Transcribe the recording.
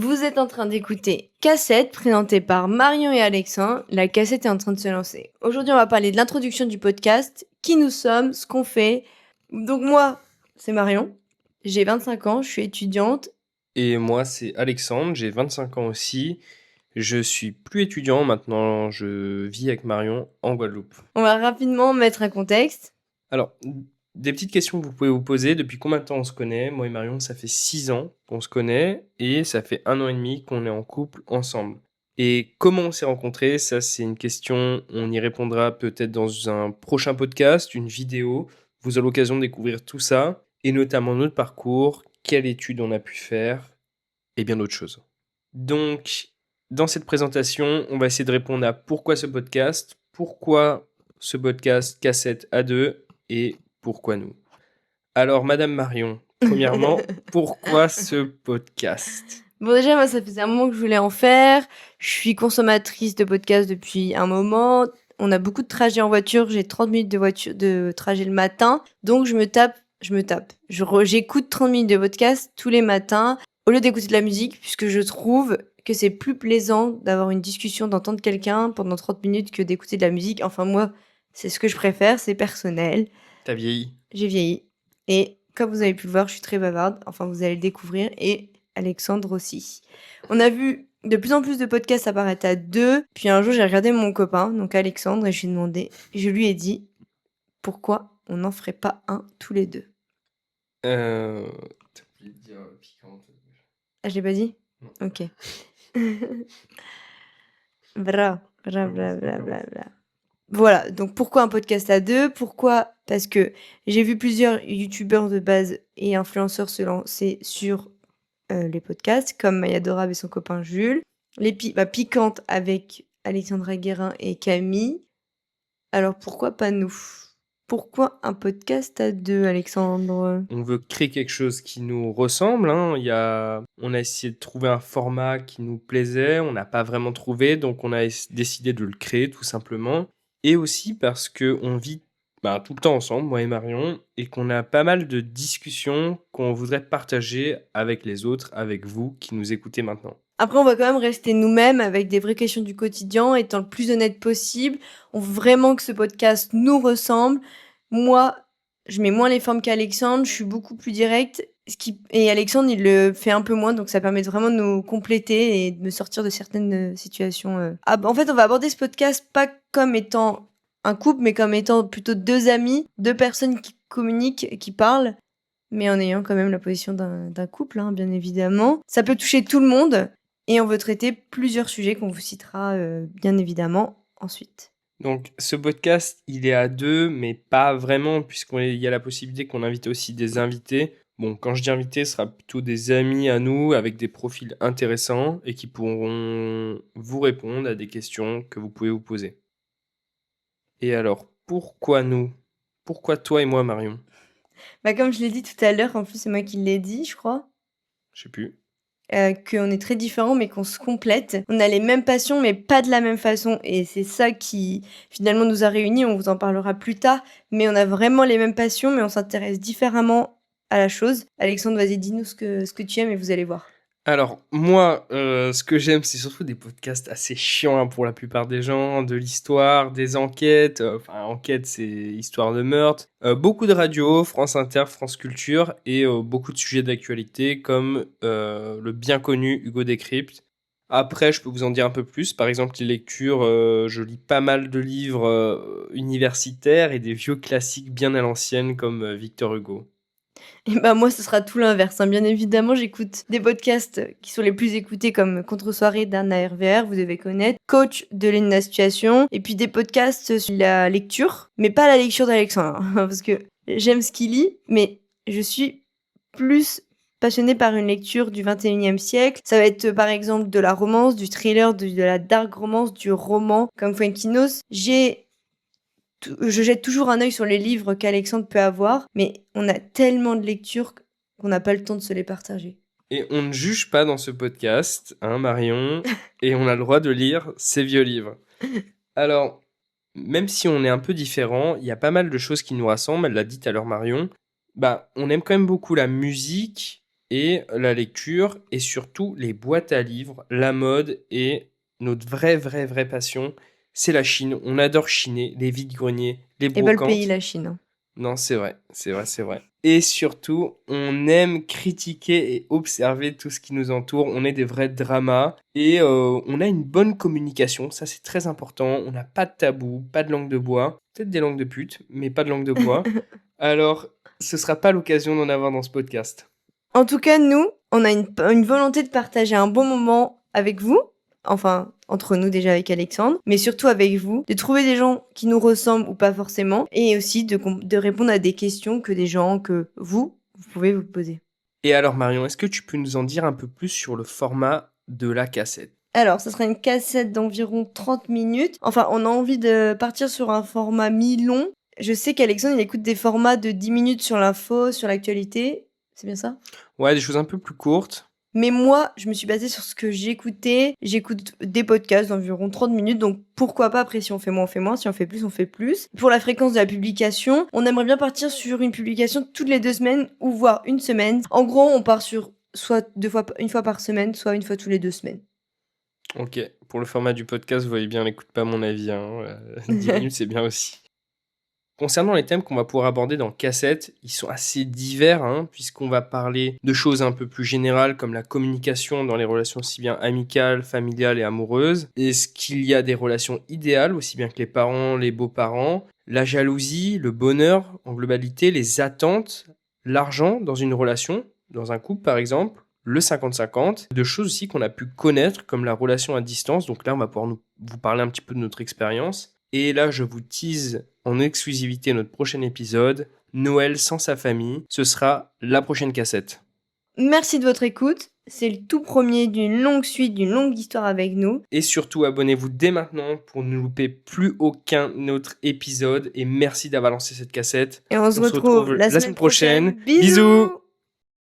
Vous êtes en train d'écouter Cassette, présentée par Marion et Alexandre. La cassette est en train de se lancer. Aujourd'hui, on va parler de l'introduction du podcast, qui nous sommes, ce qu'on fait. Donc moi, c'est Marion, j'ai 25 ans, je suis étudiante. Et moi, c'est Alexandre, j'ai 25 ans aussi. Je suis plus étudiant maintenant, je vis avec Marion en Guadeloupe. On va rapidement mettre un contexte. Alors, des petites questions que vous pouvez vous poser. Depuis combien de temps on se connaît? Moi et Marion, ça fait 6 ans qu'on se connaît et ça fait 1 an et demi qu'on est en couple ensemble. Et comment on s'est rencontrés? Ça, c'est une question, on y répondra peut-être dans un prochain podcast, une vidéo. Vous aurez l'occasion de découvrir tout ça et notamment notre parcours, quelle étude on a pu faire et bien d'autres choses. Donc, dans cette présentation, on va essayer de répondre à pourquoi ce podcast cassette à deux et pourquoi nous. Alors, Madame Marion, premièrement, pourquoi ce podcast? Bon, déjà, moi, ça faisait un moment que je voulais en faire. Je suis consommatrice de podcasts depuis un moment. On a beaucoup de trajets en voiture. J'ai 30 minutes de trajet le matin. Donc, j'écoute 30 minutes de podcast tous les matins au lieu d'écouter de la musique, puisque je trouve que c'est plus plaisant d'avoir une discussion, d'entendre quelqu'un pendant 30 minutes que d'écouter de la musique. Enfin, moi, c'est ce que je préfère. C'est personnel. T'as vieilli. J'ai vieilli. Et comme vous avez pu le voir, je suis très bavarde. Enfin, vous allez le découvrir. Et Alexandre aussi. On a vu de plus en plus de podcasts apparaître à deux. Puis un jour, j'ai regardé mon copain, donc Alexandre, et je lui ai dit pourquoi on n'en ferait pas un tous les deux. T'as oublié de dire piquante. Ah, je l'ai pas dit? Non. Ok. Bra, bra, bra, bra, bra, bra. Voilà, donc pourquoi un podcast à deux? Pourquoi? Parce que j'ai vu plusieurs youtubeurs de base et influenceurs se lancer sur les podcasts, comme Mayadora avec son copain Jules, les Piquantes avec Alexandra Guérin et Camille. Alors pourquoi pas nous? Pourquoi un podcast à deux, Alexandre? On veut créer quelque chose qui nous ressemble, hein. On a essayé de trouver un format qui nous plaisait, on n'a pas vraiment trouvé, donc on a décidé de le créer tout simplement. Et aussi parce qu'on vit tout le temps ensemble, moi et Marion, et qu'on a pas mal de discussions qu'on voudrait partager avec les autres, avec vous qui nous écoutez maintenant. Après, on va quand même rester nous-mêmes avec des vraies questions du quotidien, étant le plus honnête possible. On veut vraiment que ce podcast nous ressemble. Moi, je mets moins les formes qu'Alexandre, je suis beaucoup plus directe. Et Alexandre, il le fait un peu moins, donc ça permet vraiment de nous compléter et de me sortir de certaines situations. En fait, on va aborder ce podcast pas comme étant un couple, mais comme étant plutôt deux amis, deux personnes qui communiquent, qui parlent, mais en ayant quand même la position d'un couple, hein, bien évidemment. Ça peut toucher tout le monde. Et on veut traiter plusieurs sujets qu'on vous citera bien évidemment ensuite. Donc ce podcast, il est à deux, mais pas vraiment, puisqu'il y a la possibilité qu'on invite aussi des invités. Bon, quand je dis invités, ce sera plutôt des amis à nous, avec des profils intéressants, et qui pourront vous répondre à des questions que vous pouvez vous poser. Et alors, pourquoi nous? Pourquoi toi et moi, Marion? Comme je l'ai dit tout à l'heure, en plus c'est moi qui l'ai dit, je crois, Je sais plus. qu'on est très différents mais qu'on se complète. On a les mêmes passions mais pas de la même façon. Et c'est ça qui finalement nous a réunis, on vous en parlera plus tard. Mais on a vraiment les mêmes passions mais on s'intéresse différemment à la chose. Alexandre, vas-y, dis-nous ce que tu aimes et vous allez voir. Alors, moi, ce que j'aime, c'est surtout des podcasts assez chiants, hein, pour la plupart des gens, de l'histoire, des enquêtes. Enquête, c'est histoire de meurtre. Beaucoup de radio, France Inter, France Culture, et beaucoup de sujets d'actualité, comme le bien connu Hugo Décrypte. Après, je peux vous en dire un peu plus. Par exemple, les lectures, je lis pas mal de livres universitaires et des vieux classiques bien à l'ancienne, comme Victor Hugo. Et moi, ce sera tout l'inverse, hein. Bien évidemment, j'écoute des podcasts qui sont les plus écoutés comme Contre-soirée d'Anna RVR, vous devez connaître, Coach de Lena Situation, et puis des podcasts sur la lecture, mais pas la lecture d'Alexandre, hein, parce que j'aime ce qu'il lit, mais je suis plus passionnée par une lecture du 21e siècle. Ça va être par exemple de la romance, du thriller, de la dark romance, du roman, comme Fuenquinos. Je jette toujours un œil sur les livres qu'Alexandre peut avoir, mais on a tellement de lectures qu'on n'a pas le temps de se les partager. Et on ne juge pas dans ce podcast, hein, Marion, et on a le droit de lire ces vieux livres. Alors, même si on est un peu différents, il y a pas mal de choses qui nous rassemblent, elle l'a dit tout à l'heure Marion. On aime quand même beaucoup la musique, et la lecture et surtout les boîtes à livres, la mode et notre vraie passion, c'est la Chine. On adore chiner, les vides-greniers, les Et bel pays, brocantes. la Chine, hein. Non, c'est vrai. Et surtout, on aime critiquer et observer tout ce qui nous entoure. On est des vrais dramas et on a une bonne communication. Ça, c'est très important. On n'a pas de tabou, pas de langue de bois. Peut-être des langues de pute, mais pas de langue de bois. Alors, ce sera pas l'occasion d'en avoir dans ce podcast. En tout cas, nous, on a une volonté de partager un bon moment avec vous. Enfin, entre nous déjà avec Alexandre, mais surtout avec vous, de trouver des gens qui nous ressemblent ou pas forcément, et aussi de répondre à des questions que des gens que vous pouvez vous poser. Et alors, Marion, est-ce que tu peux nous en dire un peu plus sur le format de la cassette ? Alors, ça sera une cassette d'environ 30 minutes. Enfin, on a envie de partir sur un format mi-long. Je sais qu'Alexandre, il écoute des formats de 10 minutes sur l'info, sur l'actualité. C'est bien ça ? Ouais, des choses un peu plus courtes. Mais moi, je me suis basée sur ce que j'écoutais. J'écoute des podcasts d'environ 30 minutes, donc pourquoi pas, après si on fait moins, on fait moins, si on fait plus, on fait plus. Pour la fréquence de la publication, on aimerait bien partir sur une publication toutes les 2 semaines, ou voire une semaine. En gros, on part sur soit une fois par semaine, soit une fois tous les 2 semaines. Ok, pour le format du podcast, vous voyez bien, n'écoute pas mon avis. 10 minutes, c'est bien aussi. Concernant les thèmes qu'on va pouvoir aborder dans Cassette, ils sont assez divers, puisqu'on va parler de choses un peu plus générales comme la communication dans les relations aussi bien amicales, familiales et amoureuses. Est-ce qu'il y a des relations idéales, aussi bien que les parents, les beaux-parents, la jalousie, le bonheur en globalité, les attentes, l'argent dans une relation, dans un couple par exemple, le 50-50, de choses aussi qu'on a pu connaître comme la relation à distance. Donc là, on va pouvoir vous parler un petit peu de notre expérience. Et là, je vous tease en exclusivité notre prochain épisode, Noël sans sa famille. Ce sera la prochaine cassette. Merci de votre écoute. C'est le tout premier d'une longue suite, d'une longue histoire avec nous. Et surtout, abonnez-vous dès maintenant pour ne louper plus aucun autre épisode. Et merci d'avoir lancé cette cassette. Et on se retrouve la semaine prochaine. Bisous.